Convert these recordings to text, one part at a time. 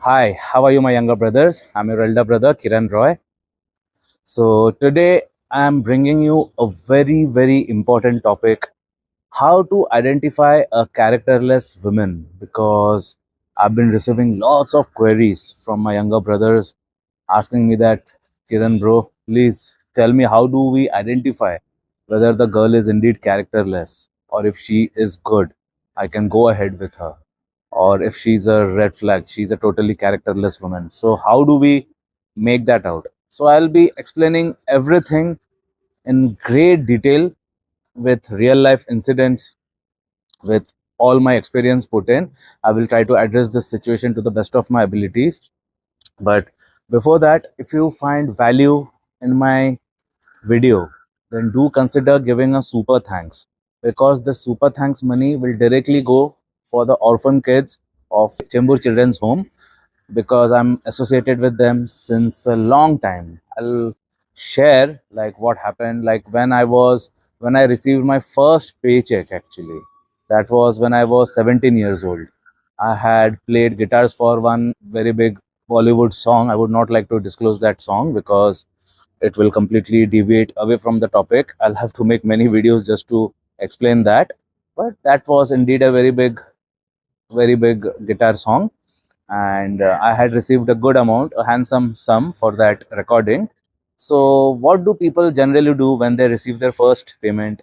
Hi, how are you, my younger brothers? I'm your elder brother, Kiran Roy. So, today I'm bringing you a very, very important topic: how to identify a characterless woman. Because I've been receiving lots of queries from my younger brothers asking me that, Kiran, bro, please tell me, how do we identify whether the girl is indeed characterless, or if she is good, I can go ahead with her, or if she's a red flag, she's a totally characterless woman. So how do we make that out? So I'll be explaining everything in great detail, with real life incidents, with all my experience put in. I will try to address this situation to the best of my abilities. But before that, if you find value in my video, then do consider giving a super thanks, because the super thanks money will directly go for the orphan kids of Chembur Children's Home, because I'm associated with them since a long time. I'll share like what happened, like when I received my first paycheck actually. That was when I was 17 years old. I had played guitars for one very big Bollywood song. I would not like to disclose that song because it will completely deviate away from the topic. I'll have to make many videos just to explain that. But that was indeed a very big guitar song, and I had received a good amount, a handsome sum for that recording. So, what do people generally do when they receive their first payment?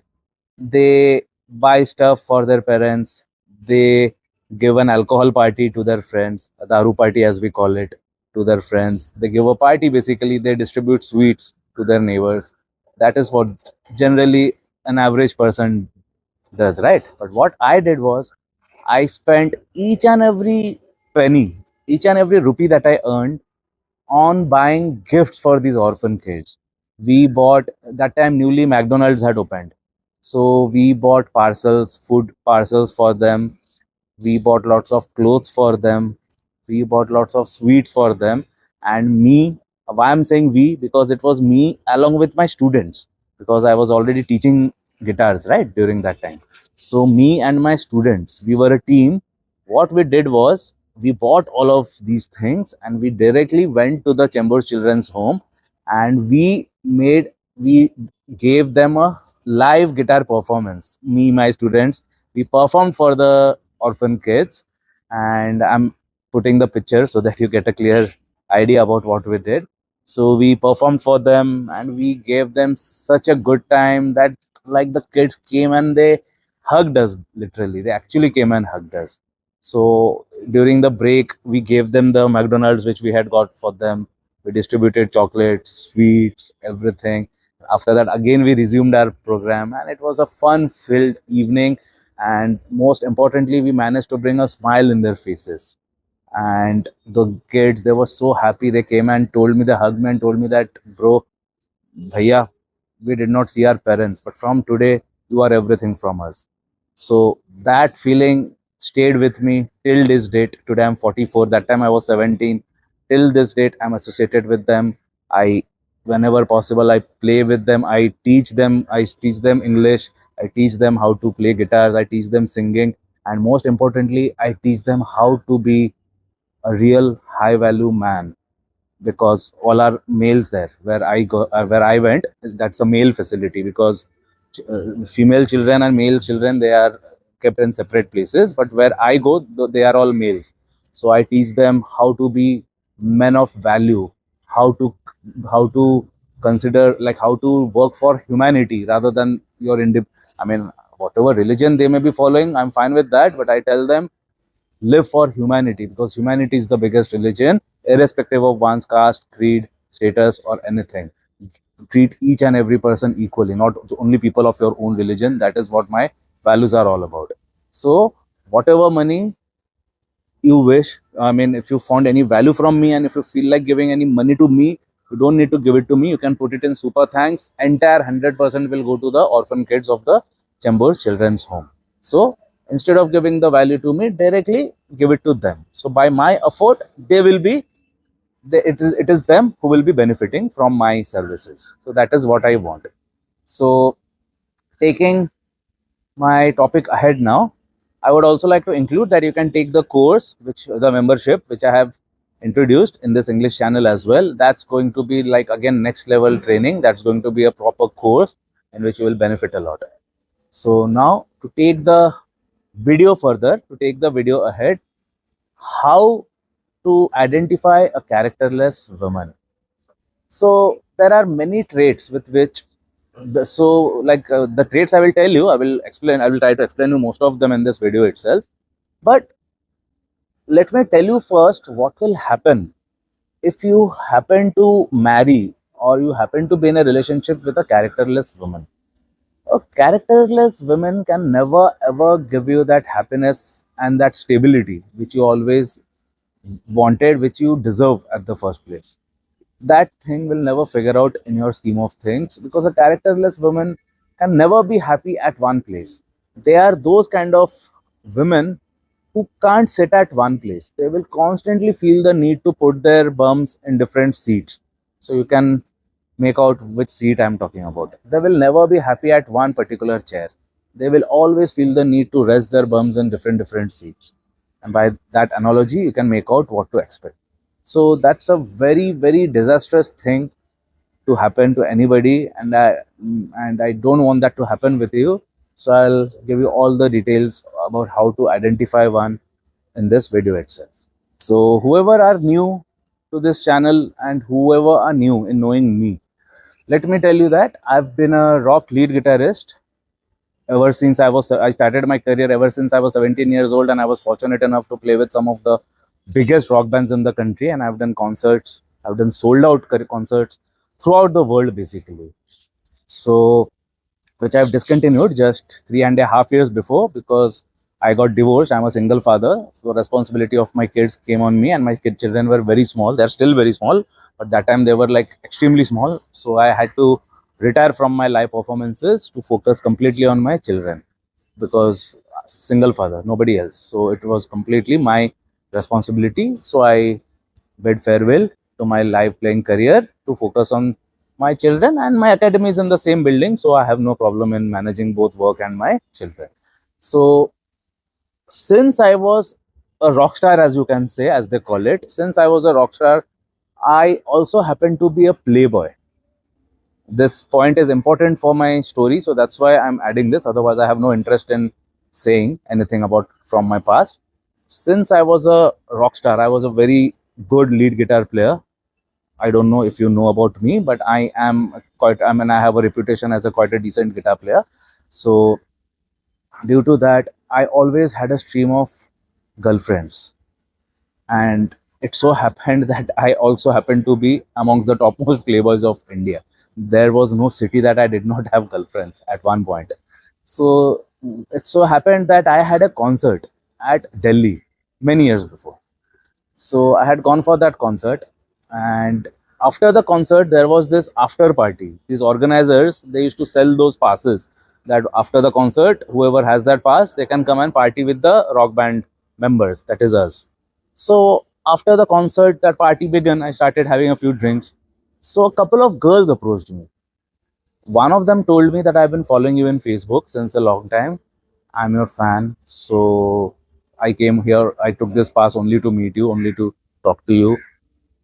They buy stuff for their parents. They give an alcohol party to their friends, a daru party as we call it, to their friends. They give a party, basically. They distribute sweets to their neighbors. That is what generally an average person does, right? But what I did was, I spent each and every penny, each and every rupee that I earned on buying gifts for these orphan kids. We bought, that time newly McDonald's had opened. So we bought parcels, food parcels for them. We bought lots of clothes for them. We bought lots of sweets for them. And me, why I'm saying we, because it was me along with my students, because I was already teaching guitars, right, during that time. So me and my students, we were a team. What we did was, we bought all of these things and we directly went to the Chambers Children's Home, and we gave them a live guitar performance. Me, my students, we performed for the orphan kids, and I'm putting the picture so that you get a clear idea about what we did. So we performed for them and we gave them such a good time that, like, the kids came and they hugged us. Literally, they actually came and hugged us. So during the break, we gave them the McDonald's which we had got for them. We distributed chocolates, sweets, everything. After that, again we resumed our program, and it was a fun filled evening. And most importantly, we managed to bring a smile in their faces. And the kids, they were so happy. They came and told me, they hugged me and told me that, bro, bhaiya, we did not see our parents, but from today you are everything from us. So that feeling stayed with me till this date. Today I'm 44. That time I was 17. Till this date I'm associated with them. I, whenever possible, I play with them. I teach them English. I teach them how to play guitars. I teach them singing. And most importantly, I teach them how to be a real high value man, because all are males there where where I went. That's a male facility, because female children and male children, they are kept in separate places. But where I go, they are all males. So I teach them how to be men of value, how to consider, like, how to work for humanity rather than your I mean, whatever religion they may be following, I'm fine with that. But I tell them, live for humanity, because humanity is the biggest religion, irrespective of one's caste, creed, status, or anything. Treat each and every person equally, not only people of your own religion. That is what my values are all about. So, whatever money you wish, I mean, if you found any value from me and if you feel like giving any money to me, you don't need to give it to me. You can put it in super thanks. Entire 100% will go to the orphan kids of the Chambers Children's Home. So instead of giving the value to me directly, give it to them. So by my effort, they will be, it is them who will be benefiting from my services. So that is what I want. So, taking my topic ahead now, I would also like to include that you can take the course, which the membership, which I have introduced in this English channel as well. That's going to be like, again, next level training. That's going to be a proper course in which you will benefit a lot. So now, to take the video further, to take the video ahead, how to identify a characterless woman. So there are many traits with which, the traits I will tell you, I will explain, I will try to explain you most of them in this video itself. But let me tell you first what will happen if you happen to marry or you happen to be in a relationship with a characterless woman. A characterless woman can never ever give you that happiness and that stability which you always wanted, which you deserve at the first place. That thing will never figure out in your scheme of things, because a characterless woman can never be happy at one place. They are those kind of women who can't sit at one place. They will constantly feel the need to put their bums in different seats. So you can make out which seat I'm talking about. They will never be happy at one particular chair. They will always feel the need to rest their bums in different seats. And by that analogy, you can make out what to expect. So that's a very disastrous thing to happen to anybody, and I don't want that to happen with you. So I'll give you all the details about how to identify one in this video itself. So whoever are new to this channel and whoever are new in knowing me, let me tell you that I've been a rock lead guitarist ever since I started my career ever since I was 17 years old, and I was fortunate enough to play with some of the biggest rock bands in the country, and I've done concerts, I've done sold out concerts throughout the world basically. So, which I've discontinued just 3.5 years before, because I got divorced. I'm a single father, so the responsibility of my kids came on me, and my children were very small. They're still very small, but that time they were like extremely small. So I had to retire from my live performances to focus completely on my children, because single father, nobody else. So it was completely my responsibility. So I bid farewell to my live playing career to focus on my children, and my academy is in the same building, so I have no problem in managing both work and my children. So since I was a rock star, as you can say, as they call it, since I was a rock star, I also happened to be a playboy. This point is important for my story, so that's why I'm adding this. Otherwise, I have no interest in saying anything about from my past. Since I was a rock star, I was a very good lead guitar player. I don't know if you know about me, but I have a reputation as a quite a decent guitar player. So due to that, I always had a stream of girlfriends, and it so happened that I also happened to be amongst the topmost playboys of India. There was no city that I did not have girlfriends at one point. So it so happened that I had a concert at Delhi many years before. So I had gone for that concert, and after the concert there was this after party. These organizers, they used to sell those passes that after the concert, whoever has that pass, they can come and party with the rock band members, that is us. So after the concert, that party began. I started having a few drinks. So a couple of girls approached me. One of them told me that I've been following you in Facebook since a long time. I'm your fan. So I came here, I took this pass only to meet you, only to talk to you.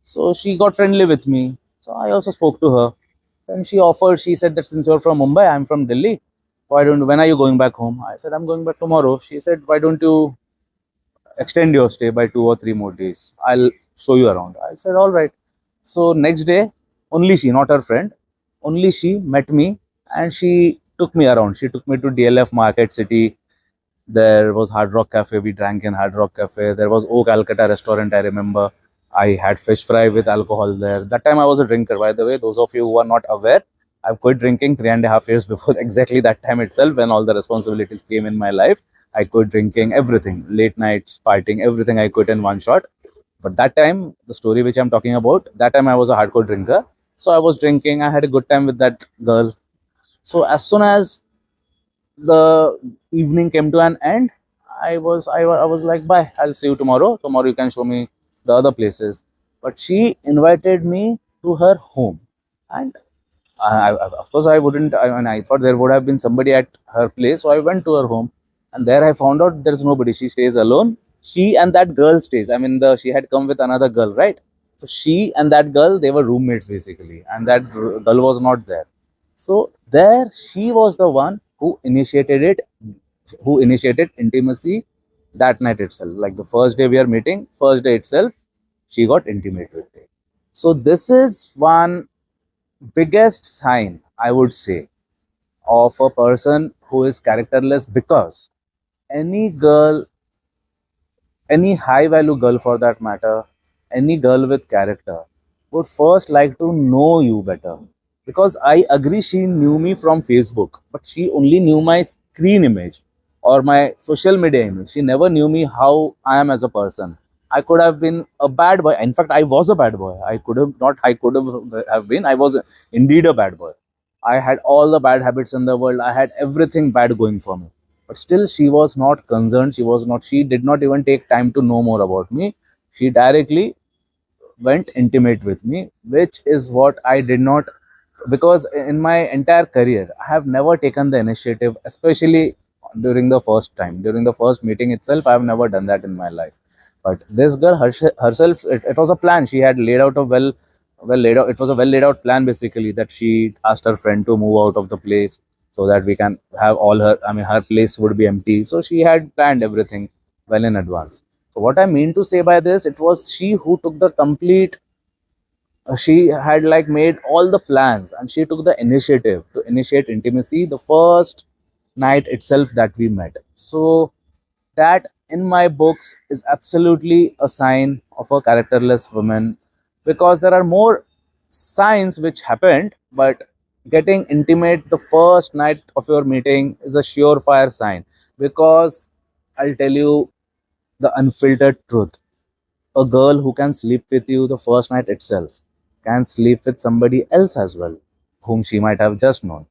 So she got friendly with me. So I also spoke to her. And she said that since you're from Mumbai, I'm from Delhi. When are you going back home? I said, I'm going back tomorrow. She said, why don't you extend your stay by 2 or 3 more days? I'll show you around. I said, all right. So next day, only she, not her friend, only she met me, and she took me around. She took me to DLF Market City. There was Hard Rock Cafe. We drank in Hard Rock Cafe. There was Oak Calcutta restaurant, I remember. I had fish fry with alcohol there. That time I was a drinker, by the way. Those of you who are not aware, I've quit drinking 3.5 years before exactly that time itself, when all the responsibilities came in my life. I quit drinking, everything, late nights, partying, everything I quit in one shot. But that time, the story which I'm talking about, that time I was a hardcore drinker. So I was drinking, I had a good time with that girl. So as soon as the evening came to an end, I was like, bye, I'll see you tomorrow. Tomorrow you can show me the other places. But she invited me to her home. And of course, I thought there would have been somebody at her place. So I went to her home. And there I found out there's nobody. She stays alone. She and that girl stays. I mean, the she had come with another girl, right? So she and that girl, they were roommates basically, and that girl was not there. So there, she was the one who initiated it, who initiated intimacy that night itself. Like the first day we are meeting, first day itself, she got intimate with me. So this is one biggest sign, I would say, of a person who is characterless, because any girl, any high value girl for that matter, any girl with character would first like to know you better. Because I agree, she knew me from Facebook, but she only knew my screen image or my social media image. She never knew me how I am as a person. I could have been a bad boy. In fact, I was a bad boy. I could have not, I could have been. I was indeed a bad boy. I had all the bad habits in the world. I had everything bad going for me. But still, she was not concerned. She did not even take time to know more about me. She directly went intimate with me, which is what I did not, because in my entire career, I have never taken the initiative, especially during the first time, during the first meeting itself. I have never done that in my life. But this girl herself, it was a plan. She had laid out a well laid out. It was a well laid out plan basically, that she asked her friend to move out of the place so that we can have all her. I mean, her place would be empty. So she had planned everything well in advance. So what I mean to say by this, it was she who took the complete, she had like made all the plans, and she took the initiative to initiate intimacy the first night itself that we met. So that, in my books, is absolutely a sign of a characterless woman, because there are more signs which happened, but getting intimate the first night of your meeting is a surefire sign. Because I'll tell you the unfiltered truth: a girl who can sleep with you the first night itself can sleep with somebody else as well, whom she might have just known.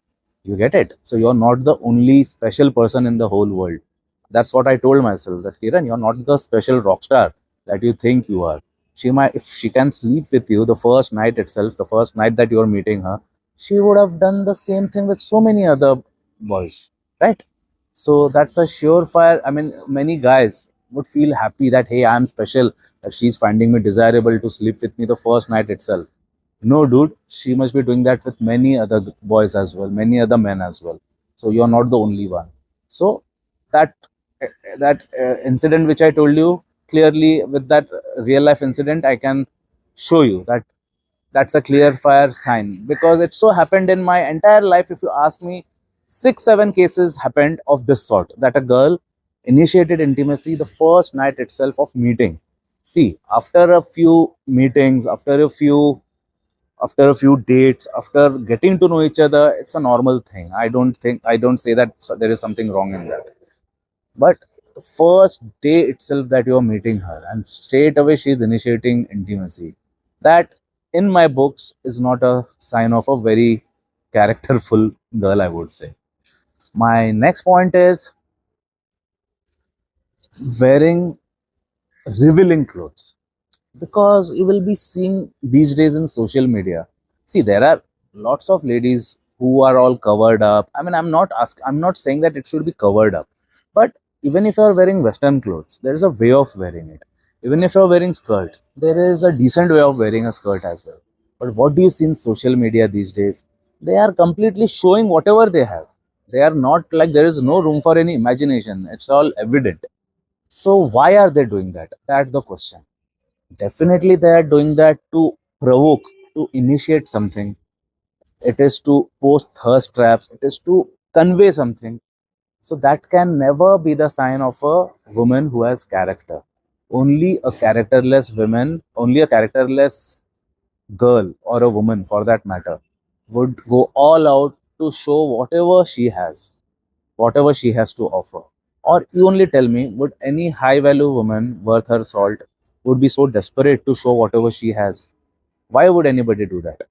You get it? So you're not the only special person in the whole world. That's what I told myself, that Kiran, you're not the special rock star that you think you are. She might, if she can sleep with you the first night itself, the first night that you're meeting her, she would have done the same thing with so many other boys, right? So that's a surefire. I mean, many guys would feel happy that, hey, I'm special, that she's finding me desirable to sleep with me the first night itself. No, dude, she must be doing that with many other boys as well, many other men as well. So you're not the only one. So that incident which I told you, clearly with that real life incident, I can show you that that's a clear fire sign, because it so happened in my entire life. If you ask me, 6 7 cases happened of this sort, that a girl initiated intimacy the first night itself of meeting. See, after a few meetings, after a few dates, after getting to know each other, it's a normal thing. I don't say that there is something wrong in that. But the first day itself that you're meeting her, and straight away she's initiating intimacy, that, in my books, is not a sign of a very characterful girl, I would say. My next point is wearing revealing clothes, because you will be seeing these days in social media. See, there are lots of ladies who are all covered up. I mean, I'm not saying that it should be covered up, but even if you're wearing western clothes, there is a way of wearing it. Even if you're wearing skirts, there is a decent way of wearing a skirt as well. But what do you see in social media these days? They are completely showing whatever they have. They are not, like, there is no room for any imagination. It's all evident. So why are they doing that? That's the question. Definitely, they are doing that to provoke, to initiate something. It is to post thirst traps. It is to convey something. So that can never be the sign of a woman who has character. Only a characterless woman, only a characterless girl, or a woman for that matter, would go all out to show whatever she has to offer. Or you only tell me, would any high value woman worth her salt would be so desperate to show whatever she has? Why would anybody do that?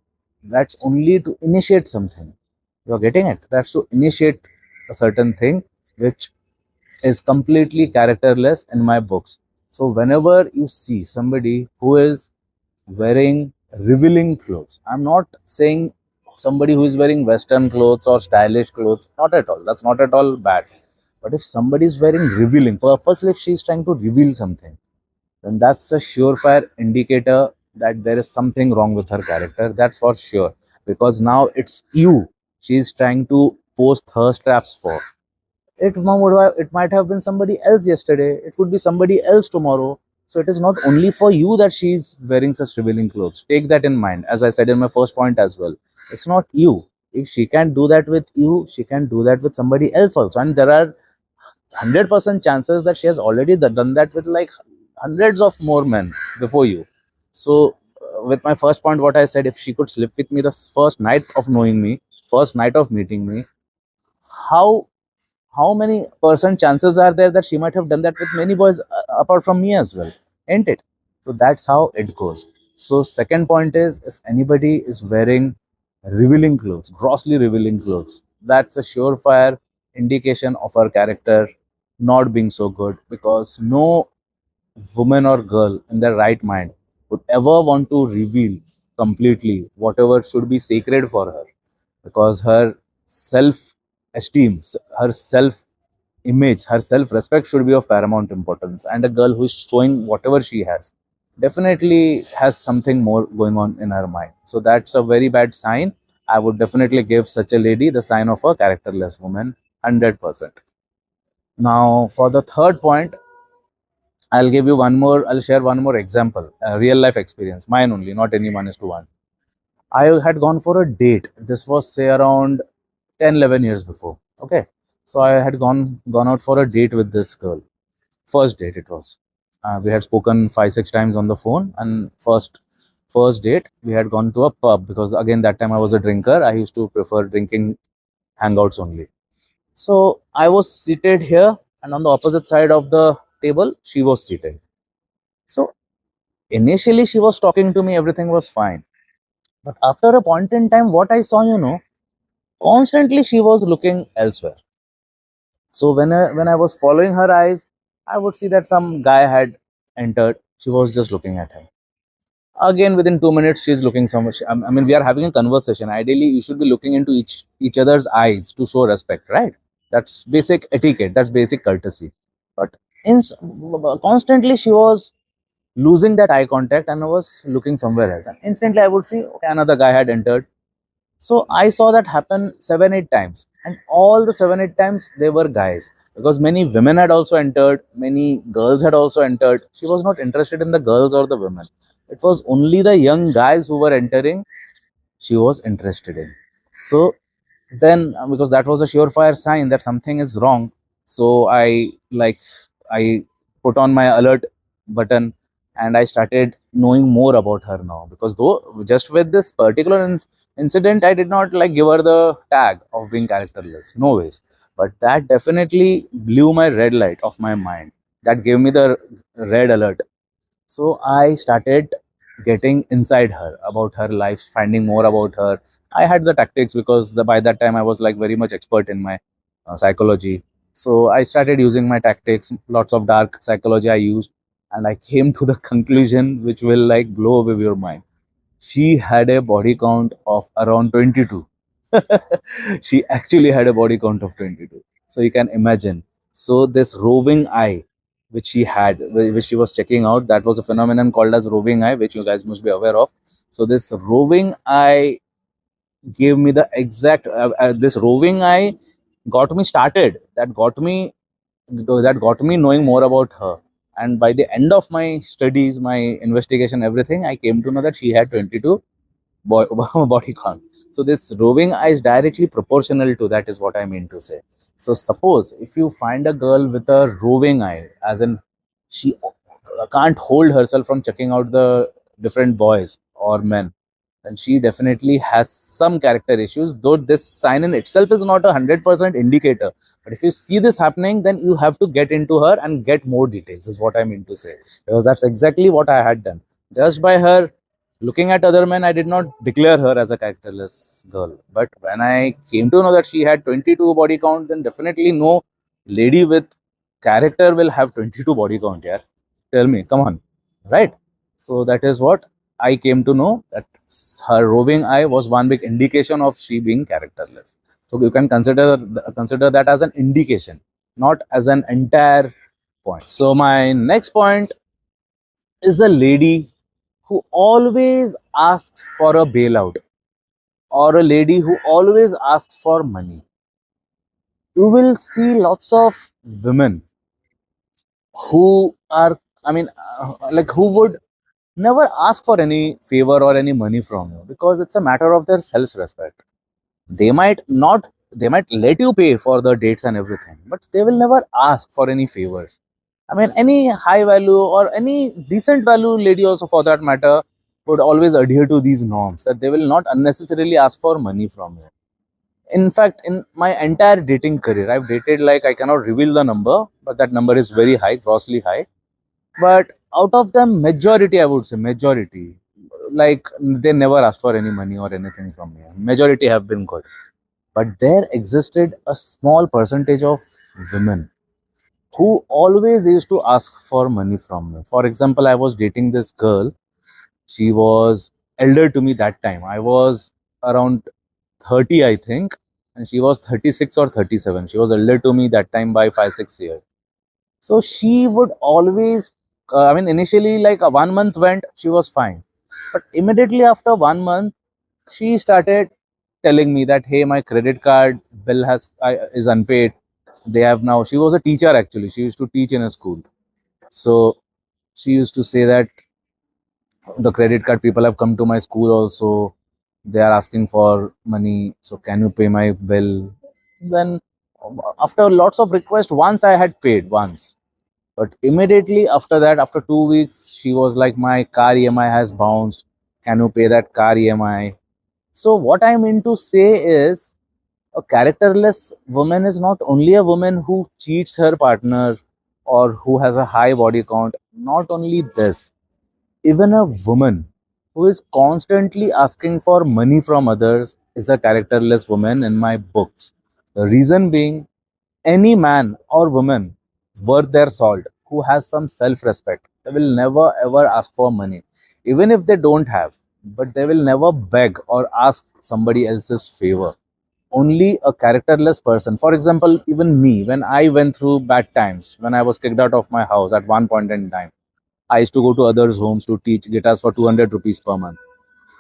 That's only to initiate something. You're getting it? That's to initiate a certain thing, which is completely characterless in my books. So whenever you see somebody who is wearing revealing clothes, I'm not saying somebody who is wearing western clothes or stylish clothes, not at all. That's not at all bad. But if somebody is wearing revealing, purposely if she's trying to reveal something, then that's a surefire indicator that there is something wrong with her character. That's for sure. Because now it's you she's trying to post thirst traps for. It might have been somebody else yesterday. It would be somebody else tomorrow. So it is not only for you that she's wearing such revealing clothes. Take that in mind. As I said in my first point as well, it's not you. If she can do that with you, she can do that with somebody else also. And there are 100% chances that she has already done that with like hundreds of more men before you. So, with my first point, what I said, if she could sleep with me the first night of knowing me, first night of meeting me, how how many percent chances are there that she might have done that with many boys apart from me as well, ain't it? So that's how it goes. So second point is, if anybody is wearing revealing clothes, grossly revealing clothes, that's a surefire indication of her character not being so good, because no woman or girl in their right mind would ever want to reveal completely whatever should be sacred for her, because her self esteem, her self image, her self respect should be of paramount importance. And a girl who is showing whatever she has definitely has something more going on in her mind. So that's a very bad sign. I would definitely give such a lady the sign of a characterless woman, 100%. Now, for the third point, I'll share one more example, a real life experience, mine only, not anyone is to one. I had gone for a date. This was say around 10, 11 years before. Okay. So I had gone out for a date with this girl. First date it was. We had spoken 5, 6 times on the phone, and first date we had gone to a pub, because again that time I was a drinker. I used to prefer drinking hangouts only. So I was seated here, and on the opposite side of the table she was seated. So initially she was talking to me, everything was fine. But after a point in time, what I saw, constantly she was looking elsewhere. So when I was following her eyes, I would see that some guy had entered. She was just looking at him. Again, within 2 minutes, she's looking somewhere. I mean, we are having a conversation. Ideally, you should be looking into each other's eyes to show respect, right? That's basic etiquette. That's basic courtesy. But in, constantly, she was losing that eye contact and I was looking somewhere else. And instantly, I would see, okay, another guy had entered. So I saw that happen 7, 8 times, and all the 7, 8 times they were guys, because many women had also entered, many girls had also entered. She was not interested in the girls or the women. It was only the young guys who were entering she was interested in. So then, because that was a surefire sign that something is wrong, so I put on my alert button, and I started knowing more about her now, because though just with this particular incident I did not like give her the tag of being characterless, no ways, but that definitely blew my red light of my mind, that gave me the red alert. So I started getting inside her, about her life, finding more about her. I had the tactics, because by that time I was like very much expert in my psychology. So I started using my tactics, lots of dark psychology I used, and I came to the conclusion which will like blow away your mind. She had a body count of around 22. She actually had a body count of 22. So you can imagine. So this roving eye, which she had, which she was checking out, that was a phenomenon called as roving eye, which you guys must be aware of. So this roving eye gave me the exact, this roving eye got me started. That got me knowing more about her. And by the end of my studies, my investigation, everything, I came to know that she had 22 body count. So this roving eye is directly proportional to that, is what I mean to say. So suppose if you find a girl with a roving eye, as in she can't hold herself from checking out the different boys or men, then she definitely has some character issues, though this sign in itself is not 100% indicator. But if you see this happening, then you have to get into her and get more details, is what I mean to say, because that's exactly what I had done. Just by her looking at other men, I did not declare her as a characterless girl. But when I came to know that she had 22 body count, then definitely no lady with character will have 22 body count, yeah. Tell me, come on, right? So that is what I came to know, that her roving eye was one big indication of she being characterless. So you can consider that as an indication. not as an entire point. So my next point is a lady who always asks for a bailout, or a lady who always asks for money. You will see lots of women who are, like, who would never ask for any favor or any money from you, because it's a matter of their self respect. They might not, they might let you pay for the dates and everything, but they will never ask for any favors. I mean, any high value or any decent value lady also, for that matter, would always adhere to these norms, that they will not unnecessarily ask for money from you. In fact, in my entire dating career, I've dated, like, I cannot reveal the number, but that number is very high, grossly high. But out of them, majority, I would say, majority, like, they never asked for any money or anything from me. Majority have been good. But there existed a small percentage of women who always used to ask for money from me. For example, I was dating this girl. She was elder to me that time. I was around 30, I think, and she was 36 or 37. She was elder to me that time by 5, 6 years. So she would always, initially, like, a 1 month went, she was fine. But immediately after 1 month, she started telling me that, hey, my credit card bill is unpaid. They have now, she was a teacher actually. She used to teach in a school. So she used to say that the credit card people have come to my school also. They are asking for money. So can you pay my bill? Then after lots of requests, once I had paid once. But immediately after that, after 2 weeks, she was like, my car EMI has bounced. Can you pay that car EMI? So what I mean to say is, a characterless woman is not only a woman who cheats her partner or who has a high body count. Not only this, even a woman who is constantly asking for money from others is a characterless woman in my books. The reason being, any man or woman worth their salt who has some self respect, they will never ever ask for money, even if they don't have, but they will never beg or ask somebody else's favor. Only a characterless person, for example, even me, when I went through bad times, when I was kicked out of my house at one point in time, I used to go to others' homes to teach guitars for 200 rupees per month.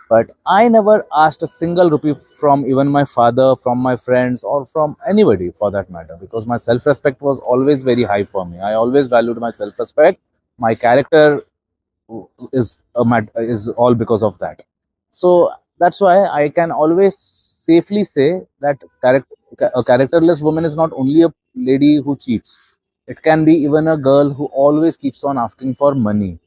But I never asked a single rupee from even my father, from my friends, or from anybody for that matter, because my self respect was always very high for me. I always valued my self respect. My character is all because of that. So that's why I can always safely say that a characterless woman is not only a lady who cheats. It can be even a girl who always keeps on asking for money.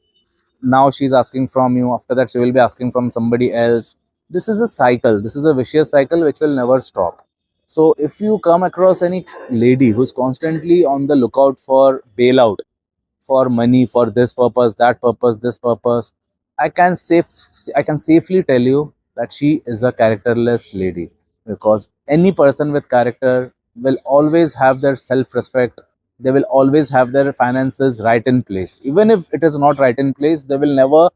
Now she's asking from you, after that she will be asking from somebody else. This is a cycle, this is a vicious cycle which will never stop. So if you come across any lady who's constantly on the lookout for bailout, for money, for this purpose, that purpose, this purpose, I can safely tell you that she is a characterless lady, because any person with character will always have their self respect. They will always have their finances right in place. Even if it is not right in place, they will never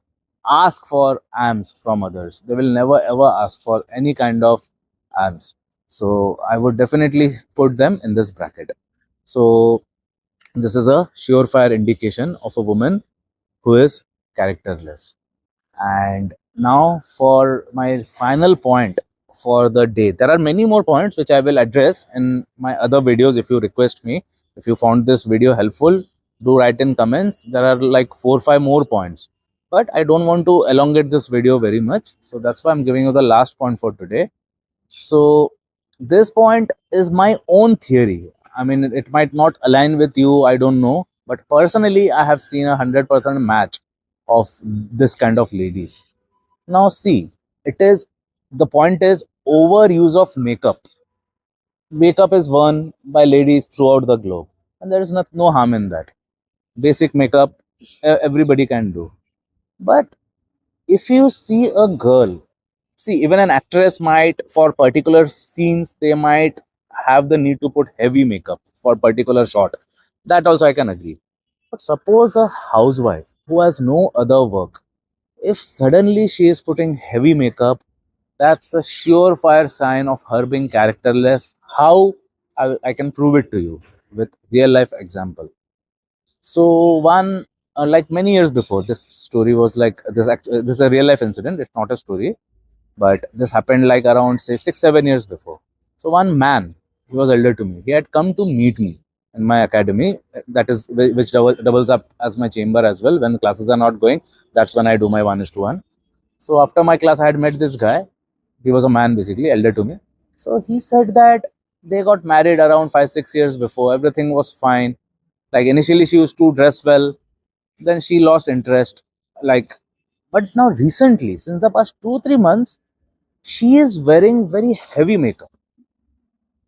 ask for alms from others. They will never ever ask for any kind of alms. So I would definitely put them in this bracket. So this is a surefire indication of a woman who is characterless. And now for my final point for the day. There are many more points which I will address in my other videos if you request me. If you found this video helpful, do write in comments. There are like 4 or 5 more points. But I don't want to elongate this video very much. So that's why I'm giving you the last point for today. So this point is my own theory. I mean, it might not align with you, I don't know. But personally, I have seen 100% match of this kind of ladies. Now see, it is, the point is overuse of makeup. Makeup is worn by ladies throughout the globe, and there is no harm in that. Basic makeup, everybody can do. But if you see a girl, see, even an actress might, for particular scenes, they might have the need to put heavy makeup for particular shot. That also I can agree. But suppose a housewife who has no other work, if suddenly she is putting heavy makeup, that's a surefire sign of her being characterless. How? I can prove it to you. with real life example. So one, like many years before, this story was like this. This is a real life incident. It's not a story, but this happened like around say 6 7 years before. So one man, he was elder to me. He had come to meet me in my academy. That is which doubles up as my chamber as well. When classes are not going, that's when I do my 1:1. So after my class, I had met this guy. He was a man basically, elder to me. So he said that they got married around 5 6 years before. Everything was fine. Like initially, she used to dress well. Then she lost interest. Like, but now recently, since the past 2 3 months, she is wearing very heavy makeup.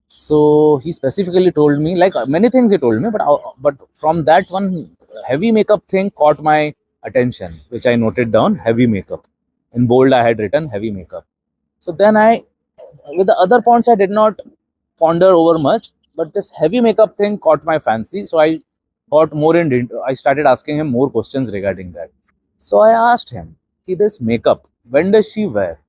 So he specifically told me, like many things he told me, but from that one heavy makeup thing caught my attention, which I noted down. Heavy makeup in bold, I had written heavy makeup. So then with the other points, I did not ponder over much, but this heavy makeup thing caught my fancy. So I got more I started asking him more questions regarding that. So I asked him, this makeup, when does she wear?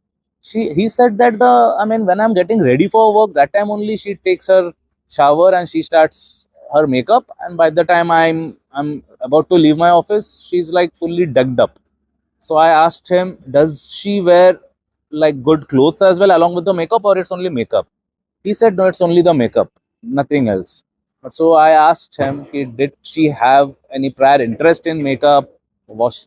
He said that when I'm getting ready for work, that time only she takes her shower and she starts her makeup, and by the time I'm about to leave my office, she's like fully decked up. So I asked him, does she wear like good clothes as well along with the makeup, or it's only makeup? He said, no, it's only the makeup, nothing else. But so I asked him, did she have any prior interest in makeup?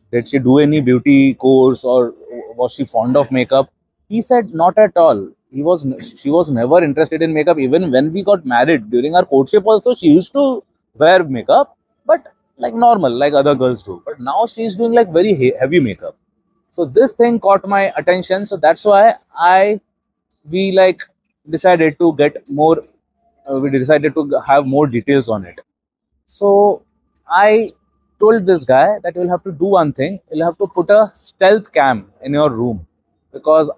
Did she do any beauty course, or was she fond of makeup? He said, not at all. She was never interested in makeup. Even when we got married, during our courtship also, she used to wear makeup, but like normal, like other girls do. But now she's doing like very heavy makeup. So this thing caught my attention. So that's why we like decided to get more. We decided to have more details on it. So I told this guy that you'll have to do one thing. You'll have to put a stealth cam in your room, because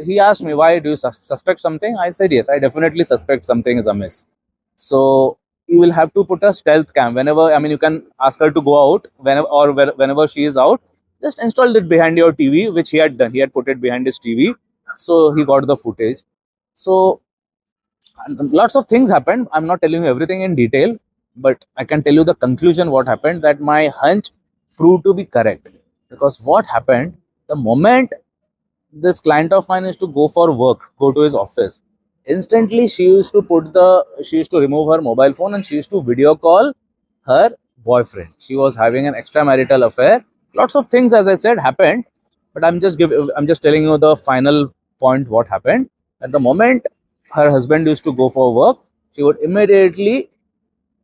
he asked me, why do you suspect something? I said, yes, I definitely suspect something is amiss. So you will have to put a stealth cam whenever, you can ask her to go out whenever she is out. Just install it behind your TV, which he had done. He had put it behind his TV. So he got the footage. So lots of things happened. I'm not telling you everything in detail, but I can tell you the conclusion what happened, that my hunch proved to be correct. Because what happened, the moment this client of mine used to go for work, go to his office, instantly she used to remove her mobile phone and she used to video call her boyfriend. She was having an extramarital affair. Lots of things, as I said, happened, but I'm just telling you the final point what happened. At the moment her husband used to go for work, she would immediately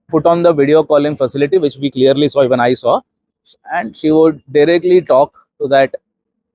put on the video calling facility, which we clearly saw, even I saw, and she would directly talk to that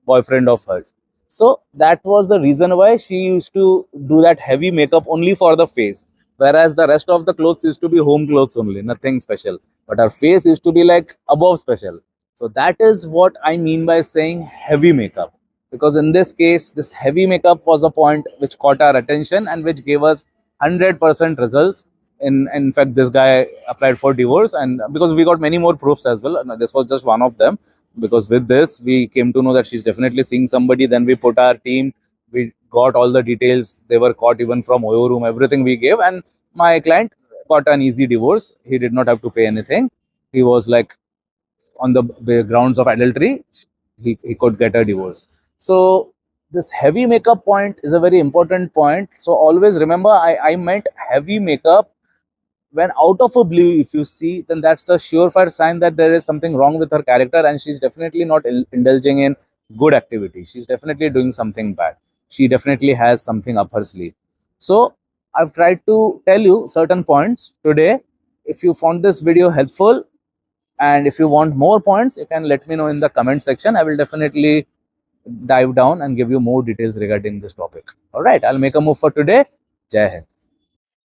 boyfriend of hers. So that was the reason why she used to do that heavy makeup only for the face, whereas the rest of the clothes used to be home clothes only, nothing special. But her face used to be like above special. So that is what I mean by saying heavy makeup. Because in this case, this heavy makeup was a point which caught our attention and which gave us 100% results. In fact, this guy applied for divorce, and because we got many more proofs as well, this was just one of them. Because with this, we came to know that she's definitely seeing somebody. Then we put our team, we got all the details. They were caught even from Oyo room, everything we gave, and my client got an easy divorce. He did not have to pay anything. He was like, on the grounds of adultery, he could get a divorce. So this heavy makeup point is a very important point. So always remember, I meant heavy makeup. When out of a blue, if you see, then that's a surefire sign that there is something wrong with her character, and she's definitely not indulging in good activity. She's definitely doing something bad. She definitely has something up her sleeve. So I've tried to tell you certain points today. If you found this video helpful, and if you want more points, you can let me know in the comment section. I will definitely dive down and give you more details regarding this topic. All right, I'll make a move for today. Jai Hind.